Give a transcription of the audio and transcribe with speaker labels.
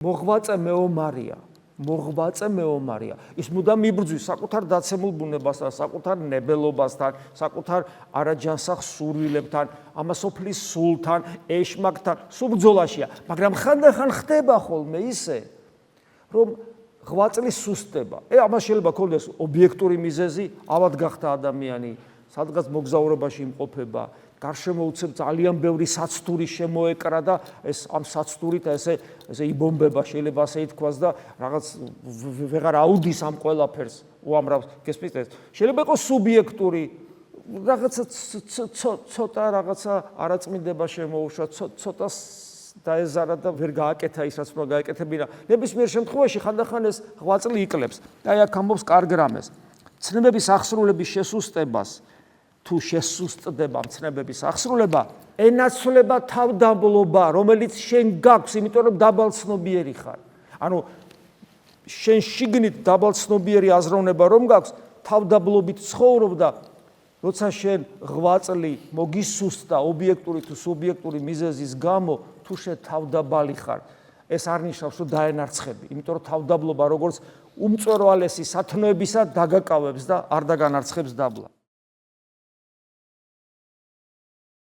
Speaker 1: მოღვაწე მეომარია. ის მუდამ იბრძვის საკუთარ დაცემულ ბუნებასთან, საკუთარ ნებელობასთან, საკუთარ არაჯანსაღ სურვილებთან, ამასოფლის სულთან, ეშმაკთან, სულ ბრძოლაშია. მაგრამ ხანდახან ხდება ხოლმე ისე, რომ ღვაწლი სუსტდება. ამას შეიძლება ქონდეს ობიექტური მიზეზი, ავად გახდა ადამიანი, სადღაც მოგზაურობაში იმყოფება, გარშემო უცებ ძალიან ბევრი საცდური შემოეკრა და ეს ამ საცდურით ესე იბომბება, შეიძლება ასე ითქვას და რაღაც ვეღარ აუდის ამ ყველაფერს უამრავ გესმით ეს. შეიძლება იყოს სუბიექტური, რაღაცა ცოტა რაღაცა არაწმინდება შემოუშვა, ცოტა დაეზარა და ვერ გააკეთა ის, რაც უნდა გაეკეთებინა. ნებისმიერ შემთხვევაში ხანდახან ეს ღვაწლი იკლებს. აი აქ ამბობს კარგ რამეს. ცნებების აღსრულების შესუსტებას თუ შესუსტდება ცნებების აღსრულება, ენაცვლება თავდაბლობა, რომელიც შენ გაქვს, იმიტომ რომ დაბალცნობიერი ხარ. ანუ შენ შიგნით დაბალცნობიერი აზროვნება რომ გაქვს, თავდაბლობით ცხოვრობ და როცა შენ ღვაწლი მოგისუსტდა ობიექტური თუ სუბიექტური მიზეზის გამო, თუ შენ თავდაბალი ხარ, ეს არ ნიშნავს რომ დაენარცხები, იმიტომ რომ თავდაბლობა როგორც უმწვერვალესი სათნოებისა დაგაკავებს და არ დაგანარცხებს დაბლა.